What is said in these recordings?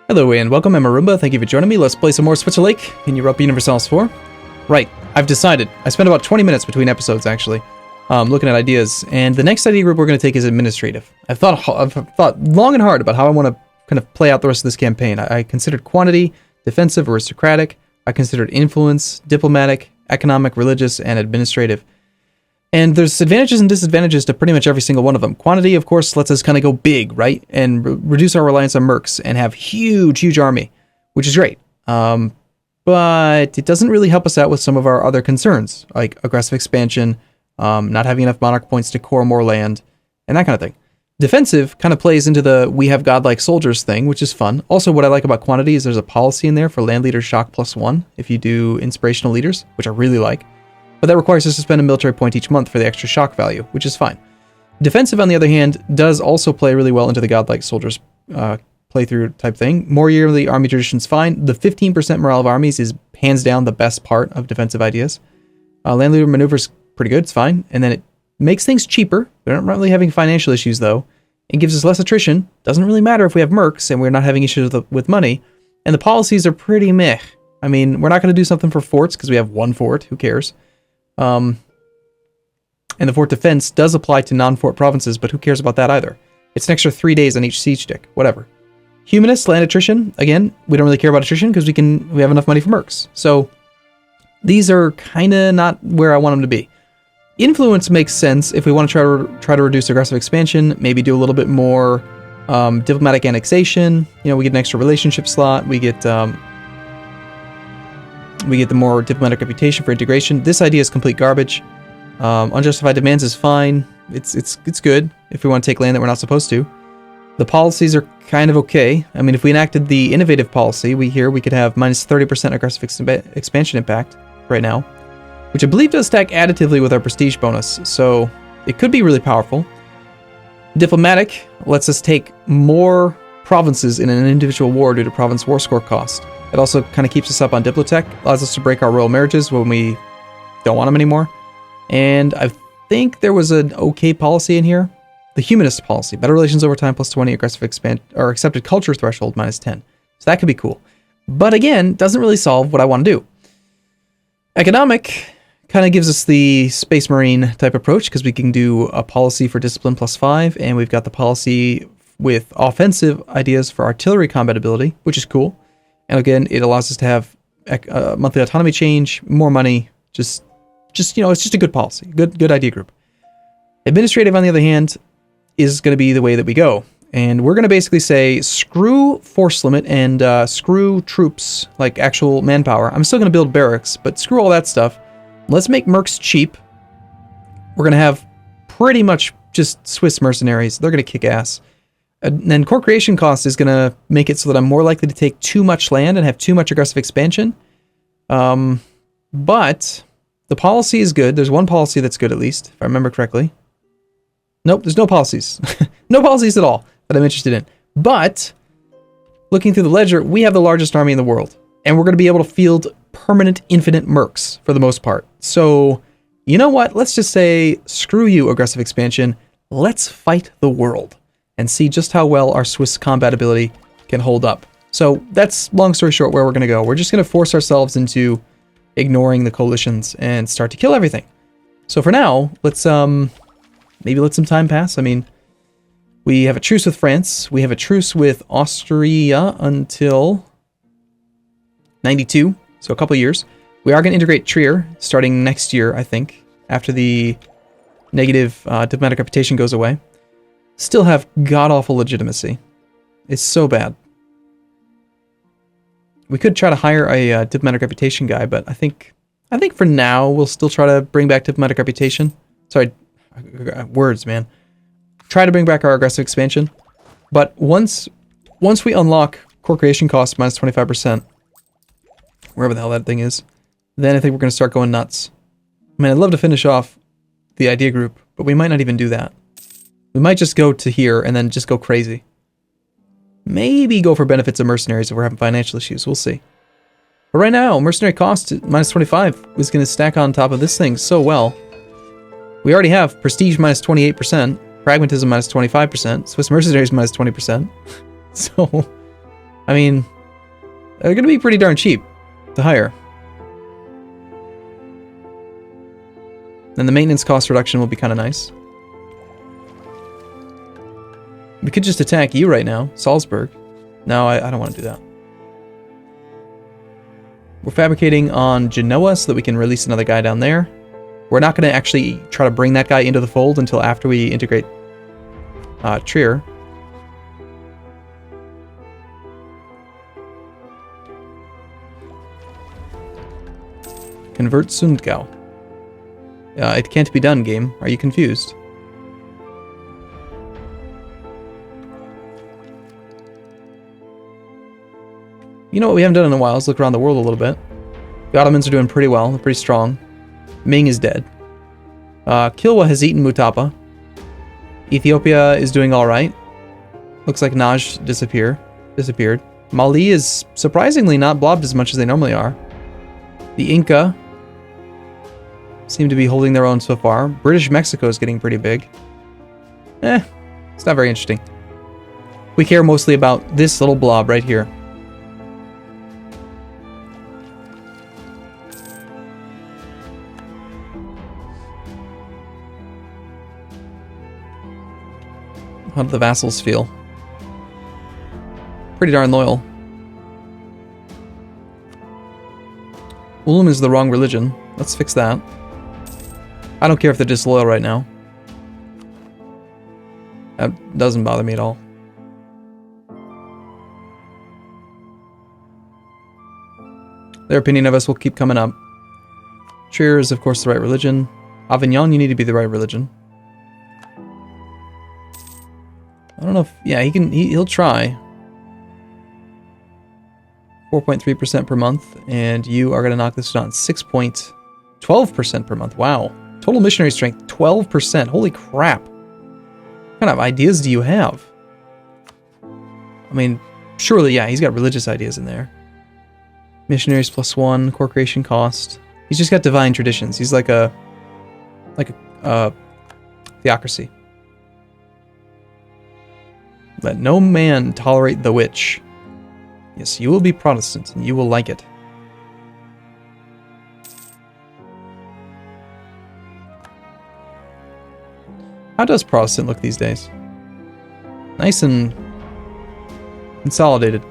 Hello and welcome, I'm Arumba. Thank you for joining me. Let's play some more Switzerlake in Europa Universalis IV. Right, I've decided. I spent about 20 minutes between episodes, actually, looking at ideas. And the next idea group we're going to take is administrative. I've thought long and hard about how I want to kind of play out the rest of this campaign. I considered quantity, defensive, aristocratic. I considered influence, diplomatic, economic, religious, and administrative. And there's advantages and disadvantages to pretty much every single one of them. Quantity, of course, lets us kind of go big, right? And reduce our reliance on mercs and have huge army, which is great. But it doesn't really help us out with some of our other concerns, like aggressive expansion, not having enough monarch points to core more land, and that kind of thing. Defensive kind of plays into the we have godlike soldiers thing, which is fun. Also, what I like about quantity is there's a policy in there for land leader shock +1 if you do inspirational leaders, which I really like. But that requires us to spend a military point each month for the extra shock value, which is fine. Defensive, on the other hand, does also play really well into the godlike soldiers playthrough type thing. More yearly army tradition's fine. The 15% morale of armies is hands down the best part of defensive ideas. Land leader maneuver's pretty good, it's fine. And then it makes things cheaper. We're not really having financial issues though. It gives us less attrition. Doesn't really matter if we have mercs and we're not having issues with money. And the policies are pretty meh. I mean, we're not going to do something for forts because we have one fort. Who cares? And the fort defense does apply to non-fort provinces, but who cares about that either? It's an extra 3 days on each siege stick, whatever. Humanist, land attrition, again, we don't really care about attrition because we have enough money for mercs. So these are kind of not where I want them to be. Influence makes sense if we want to try to reduce aggressive expansion, maybe do a little bit more diplomatic annexation. You know, we get an extra relationship slot, we get the more diplomatic reputation for integration. This idea is complete garbage. Unjustified demands is fine. It's good if we want to take land that we're not supposed to. The policies are kind of okay. I mean, if we enacted the innovative policy, we could have minus 30% aggressive expansion impact right now, which I believe does stack additively with our prestige bonus, so it could be really powerful. Diplomatic lets us take more provinces in an individual war due to province war score cost. It also kind of keeps us up on Diplotech, allows us to break our royal marriages when we don't want them anymore. And I think there was an okay policy in here. The humanist policy, better relations over time +20, aggressive or accepted culture threshold -10. So that could be cool. But again, doesn't really solve what I want to do. Economic kind of gives us the Space Marine type approach because we can do a policy for discipline +5, and we've got the policy with offensive ideas for artillery combat ability, which is cool. And again, it allows us to have monthly autonomy change, more money, just you know, it's just a good policy, good idea group. Administrative, on the other hand, is going to be the way that we go. And we're going to basically say, screw force limit and screw troops, like actual manpower. I'm still going to build barracks, but screw all that stuff. Let's make mercs cheap. We're going to have pretty much just Swiss mercenaries. They're going to kick ass. And then core creation cost is going to make it so that I'm more likely to take too much land and have too much aggressive expansion. But the policy is good. There's one policy that's good, at least, if I remember correctly. Nope, there's no policies. No policies at all that I'm interested in. But looking through the ledger, we have the largest army in the world. And we're going to be able to field permanent infinite mercs for the most part. So, you know what? Let's just say, screw you, aggressive expansion. Let's fight the world and see just how well our Swiss combat ability can hold up. So that's, long story short, where we're going to go. We're just going to force ourselves into ignoring the coalitions and start to kill everything. So for now, let's maybe let some time pass. I mean, we have a truce with France. We have a truce with Austria until 92, so a couple years. We are going to integrate Trier starting next year, I think, after the negative diplomatic reputation goes away. Still have god-awful legitimacy. It's so bad. We could try to hire a diplomatic reputation guy, but I think for now we'll still try to bring back diplomatic reputation. Sorry, words, man. Try to bring back our aggressive expansion. But once we unlock core creation cost minus 25%, wherever the hell that thing is, then I think we're going to start going nuts. I mean, I'd love to finish off the idea group, but we might not even do that. We might just go to here and then just go crazy. Maybe go for benefits of mercenaries if we're having financial issues. We'll see. But right now, mercenary cost minus 25 is going to stack on top of this thing so well. We already have prestige minus 28%, pragmatism minus 25%, Swiss mercenaries minus 20%. So I mean, they're going to be pretty darn cheap to hire. And the maintenance cost reduction will be kind of nice. We could just attack you right now, Salzburg. No, I don't want to do that. We're fabricating on Genoa so that we can release another guy down there. We're not going to actually try to bring that guy into the fold until after we integrate Trier. Convert Sundgau. It can't be done, game. Are you confused? You know what we haven't done in a while is look around the world a little bit. The Ottomans are doing pretty well. They're pretty strong. Ming is dead. Kilwa has eaten Mutapa. Ethiopia is doing alright. Looks like Naj disappeared. Mali is surprisingly not blobbed as much as they normally are. The Inca seem to be holding their own so far. British Mexico is getting pretty big. It's not very interesting. We care mostly about this little blob right here. How do the vassals feel? Pretty darn loyal. Ulm is the wrong religion. Let's fix that. I don't care if they're disloyal right now. That doesn't bother me at all. Their opinion of us will keep coming up. Trier is, of course, the right religion. Avignon, you need to be the right religion. I don't know if... Yeah, he'll try. 4.3% per month, and you are going to knock this down 6.12% per month. Wow. Total missionary strength, 12%. Holy crap. What kind of ideas do you have? I mean, surely, yeah, he's got religious ideas in there. Missionaries +1, core creation cost. He's just got divine traditions. He's like a theocracy. Let no man tolerate the witch. Yes, you will be Protestant, and you will like it. How does Protestant look these days? Nice and consolidated.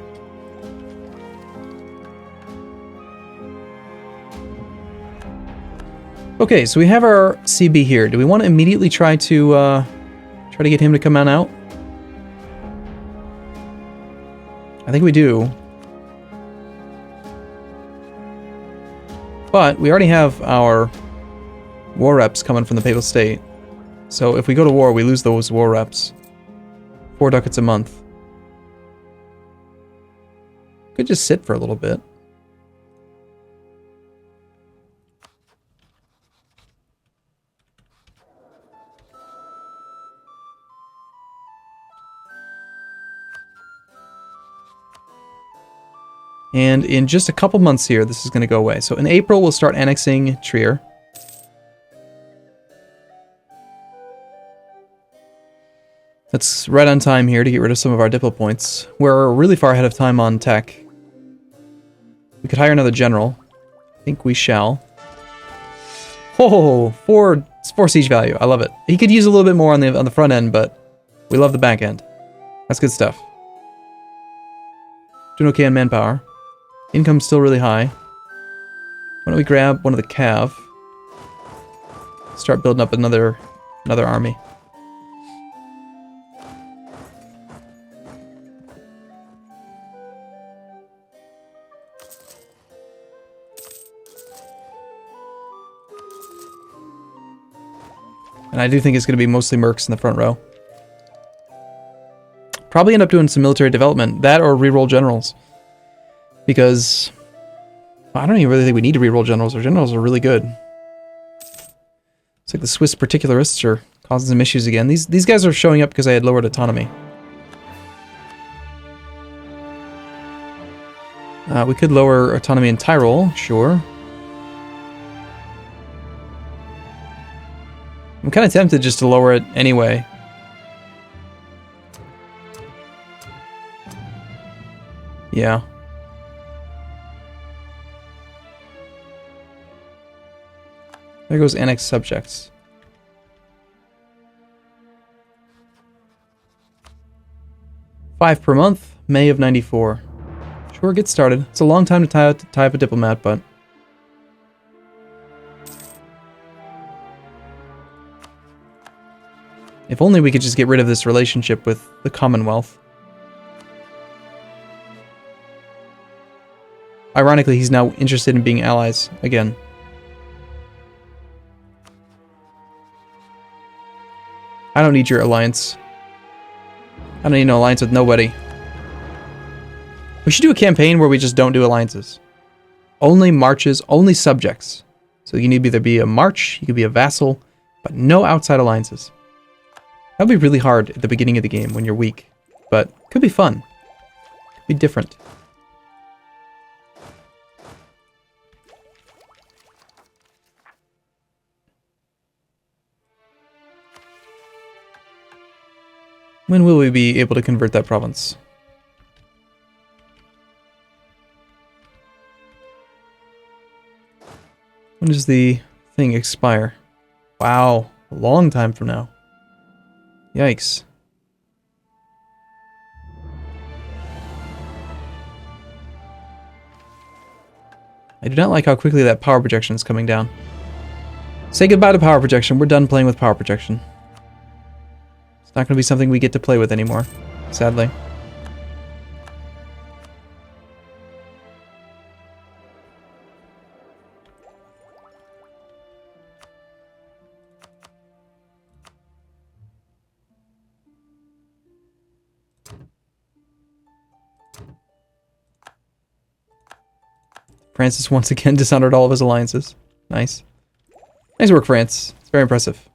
Okay, so we have our CB here. Do we want to immediately try to get him to come on out? I think we do. But we already have our war reps coming from the Papal State. So if we go to war, we lose those war reps. 4 ducats a month. Could just sit for a little bit. And in just a couple months here, this is going to go away. So in April, we'll start annexing Trier. That's right on time here to get rid of some of our Diplo points. We're really far ahead of time on tech. We could hire another general. I think we shall. Oh, four siege value. I love it. He could use a little bit more on the front end, but we love the back end. That's good stuff. Doing okay on manpower. Income's still really high. Why don't we grab one of the cav? Start building up another army. And I do think it's going to be mostly mercs in the front row. Probably end up doing some military development. That or reroll generals. Because I don't even really think we need to reroll generals. Our generals are really good. It's like the Swiss particularists are causing some issues again. These guys are showing up because I had lowered autonomy. We could lower autonomy in Tyrol, sure. I'm kind of tempted just to lower it anyway. Yeah. There goes annexed subjects. $5 per month, May of 94. Sure, get started. It's a long time to tie up a diplomat, but... If only we could just get rid of this relationship with the Commonwealth. Ironically, he's now interested in being allies again. I don't need your alliance. I don't need an alliance with nobody. We should do a campaign where we just don't do alliances. Only marches, only subjects. So you can either be a march, you could be a vassal, but no outside alliances. That would be really hard at the beginning of the game when you're weak, but could be fun. Could be different. When will we be able to convert that province? When does the thing expire? Wow, a long time from now. Yikes. I do not like how quickly that power projection is coming down. Say goodbye to power projection. We're done playing with power projection. It's not going to be something we get to play with anymore, sadly. Francis once again dishonored all of his alliances. Nice. Nice work, France. It's very impressive.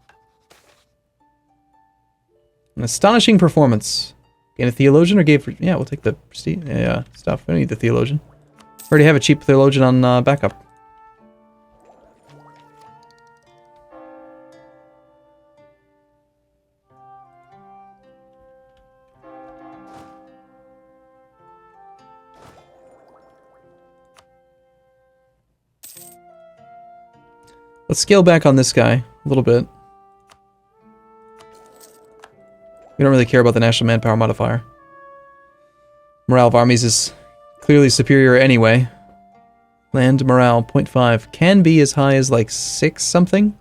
An astonishing performance. Gain a theologian or gave... Yeah, we'll take the prestige. Yeah, stuff. We don't need the theologian. Already have a cheap theologian on backup. Let's scale back on this guy a little bit. We don't really care about the national manpower modifier. Morale of armies is clearly superior anyway. Land morale, 0.5. Can be as high as like 6 something.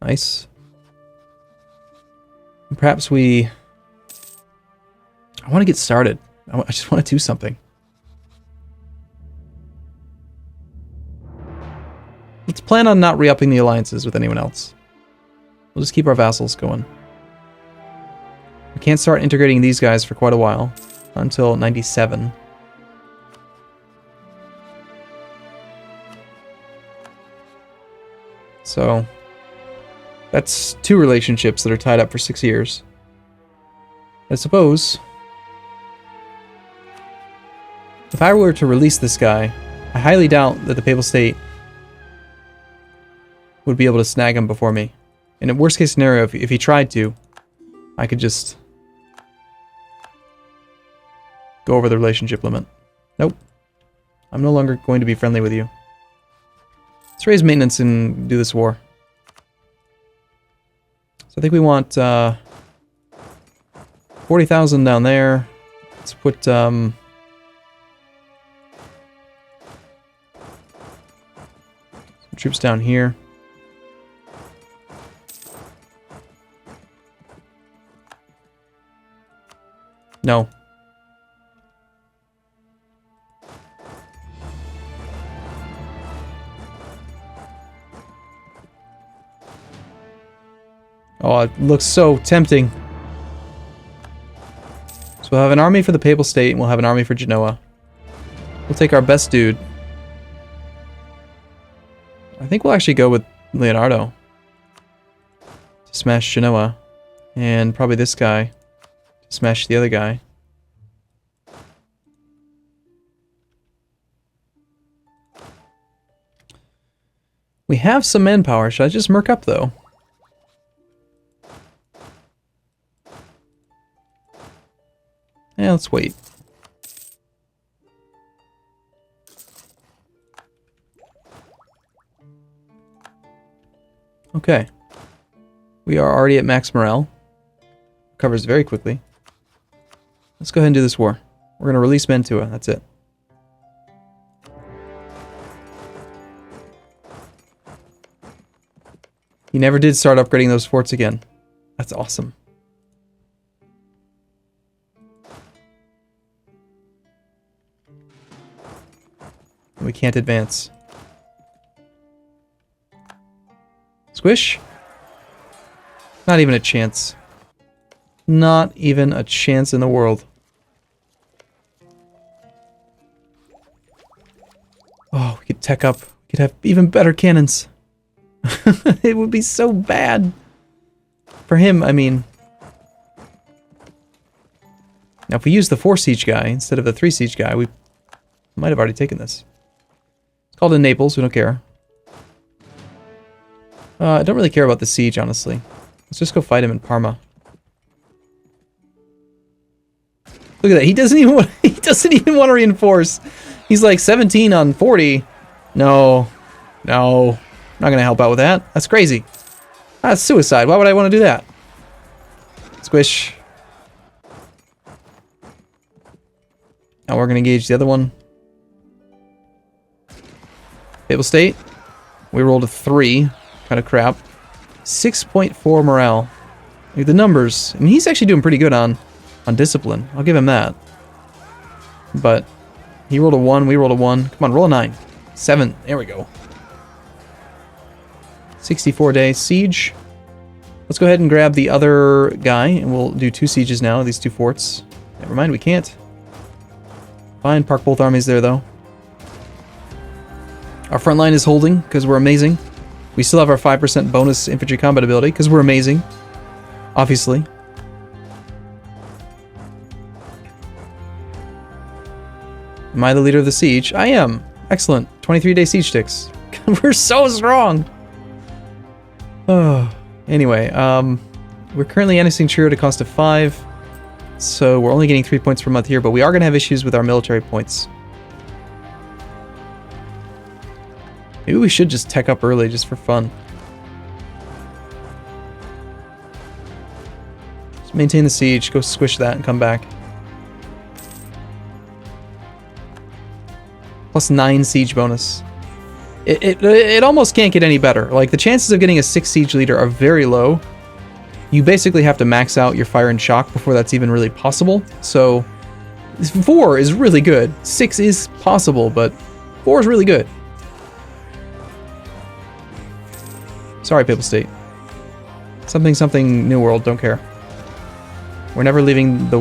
Nice. And perhaps we... I want to get started. I just want to do something. Let's plan on not re-upping the alliances with anyone else. We'll just keep our vassals going. We can't start integrating these guys for quite a while. Until 97. So, that's 2 relationships that are tied up for 6 years. I suppose, if I were to release this guy, I highly doubt that the Papal State would be able to snag him before me. In a worst case scenario, if he tried to, I could just go over the relationship limit. Nope. I'm no longer going to be friendly with you. Let's raise maintenance and do this war. So I think we want 40,000 down there. Let's put some troops down here. No. Oh, it looks so tempting. So we'll have an army for the Papal State, and we'll have an army for Genoa. We'll take our best dude. I think we'll actually go with Leonardo to smash Genoa. And probably this guy to smash the other guy. We have some manpower. Should I just merc up, though? Yeah, let's wait. Okay. We are already at max morale. Recovers very quickly. Let's go ahead and do this war. We're going to release Mantua. That's it. He never did start upgrading those forts again. That's awesome. We can't advance. Squish? Not even a chance. Not even a chance in the world. Oh, we could tech up. We could have even better cannons. It would be so bad. For him, I mean. Now, if we use the 4 siege guy instead of the 3 siege guy, we might have already taken this. It's called in Naples. We don't care. I don't really care about the siege, honestly. Let's just go fight him in Parma. Look at that. He doesn't even want, he doesn't even want to reinforce. He's like 17 on 40. No. No. I'm not going to help out with that. That's crazy. That's suicide. Why would I want to do that? Squish. Now we're going to engage the other one. Papal State. We rolled a 3. Kind of crap. 6.4 morale. Look at the numbers. I mean, he's actually doing pretty good on discipline. I'll give him that. But he rolled a 1. We rolled a 1. Come on, roll a 9. 7. There we go. 64-day siege. Let's go ahead and grab the other guy, and we'll do 2 sieges now, these 2 forts. Never mind, we can't. Fine, park both armies there, though. Our front line is holding, because we're amazing. We still have our 5% bonus infantry combat ability, because we're amazing. Obviously. Am I the leader of the siege? I am. Excellent. 23-day siege sticks. We're so strong! Oh. Anyway, we're currently annexing Trio at a cost of 5. So we're only getting 3 points per month here, but we are going to have issues with our military points. Maybe we should just tech up early, just for fun. Just maintain the siege, go squish that and come back. Plus 9 siege bonus. It almost can't get any better. Like, the chances of getting a 6 siege leader are very low. You basically have to max out your fire and shock before that's even really possible. So, 4 is really good. 6 is possible, but 4 is really good. Sorry, Papal State. Something, New World, don't care. We're never leaving the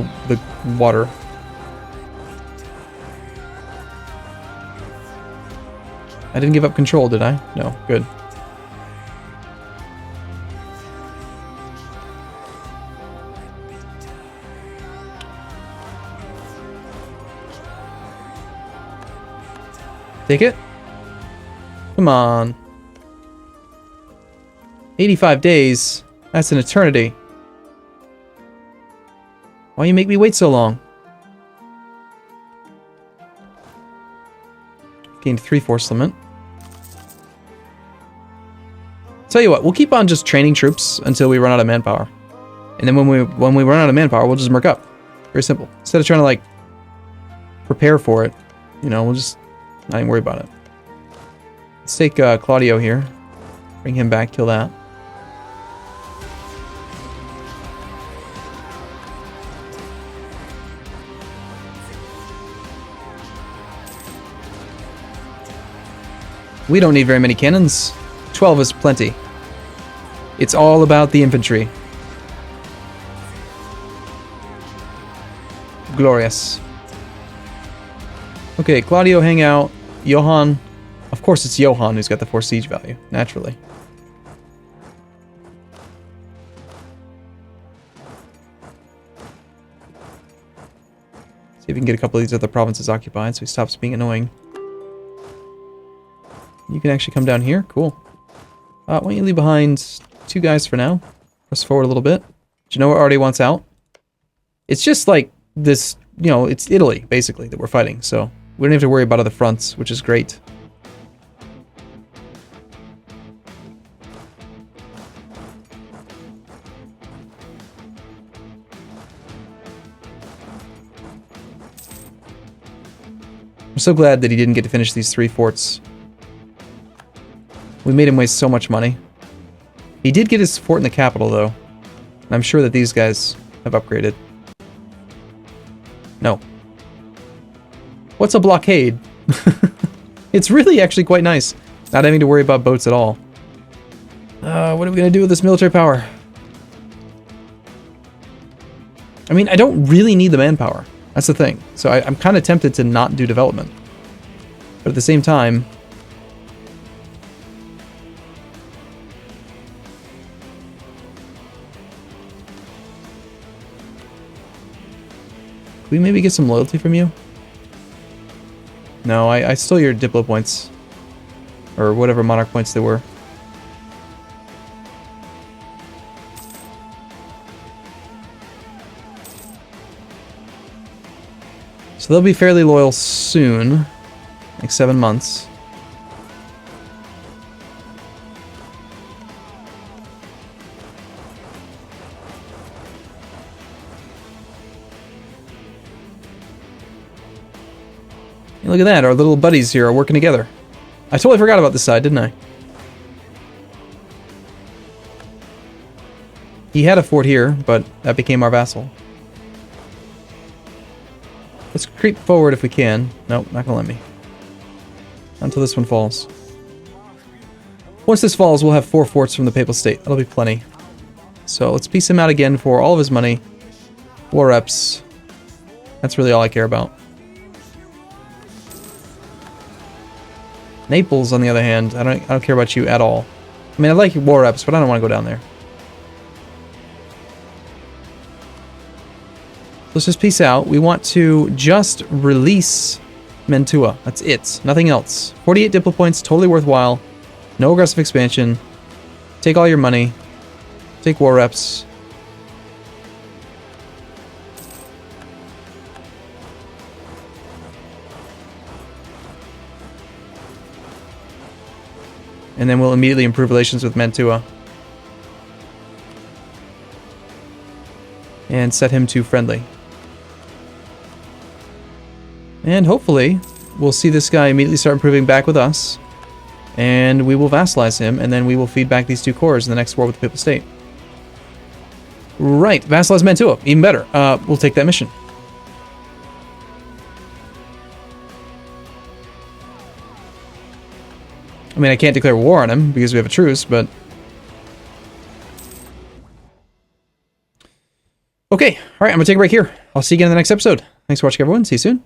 water. I didn't give up control, did I? No, good. Take it? Come on. 85 days? That's an eternity. Why you make me wait so long? Gained 3 force limit. Tell you what, we'll keep on just training troops until we run out of manpower. And then when we run out of manpower, we'll just merc up. Very simple. Instead of trying to, like, prepare for it, you know, we'll just not even worry about it. Let's take Claudio here. Bring him back, kill that. We don't need very many cannons. 12 is plenty. It's all about the infantry. Glorious. Okay, Claudio, hang out. Johann. Of course it's Johann who's got the 4 siege value, naturally. See if we can get a couple of these other provinces occupied so he stops being annoying. You can actually come down here. Cool. Why don't you leave behind 2 guys for now? Press forward a little bit. Do you know what already wants out? It's just like this, you know, it's Italy, basically, that we're fighting. So we don't have to worry about other fronts, which is great. I'm so glad that he didn't get to finish these 3 forts. We made him waste so much money. He did get his fort in the capital, though. I'm sure that these guys have upgraded. No. What's a blockade? It's really actually quite nice. Not having to worry about boats at all. What are we going to do with this military power? I mean, I don't really need the manpower. That's the thing. So I'm kind of tempted to not do development. But at the same time... Can we maybe get some loyalty from you? No, I stole your Diplo points. Or whatever monarch points they were. So they'll be fairly loyal soon. Like 7 months. Hey, look at that, our little buddies here are working together. I totally forgot about this side, didn't I? He had a fort here, but that became our vassal. Let's creep forward if we can. Nope, not gonna let me. Until this one falls. Once this falls, we'll have 4 forts from the Papal State. That'll be plenty. So let's piece him out again for all of his money. War reps. That's really all I care about. Naples, on the other hand, I don't care about you at all. I mean, I like war reps, but I don't want to go down there. Let's just peace out. We want to just release Mantua. That's it. Nothing else. 48 Diplo points, totally worthwhile. No aggressive expansion. Take all your money. Take war reps. And then we'll immediately improve relations with Mantua. And set him to friendly. And hopefully, we'll see this guy immediately start improving back with us. And we will vassalize him, and then we will feed back these 2 cores in the next war with the Papal State. Right, vassalize Mantua. Even better. We'll take that mission. I mean, I can't declare war on him because we have a truce, but... Okay, alright, I'm gonna take a break here. I'll see you again in the next episode. Thanks for watching, everyone. See you soon.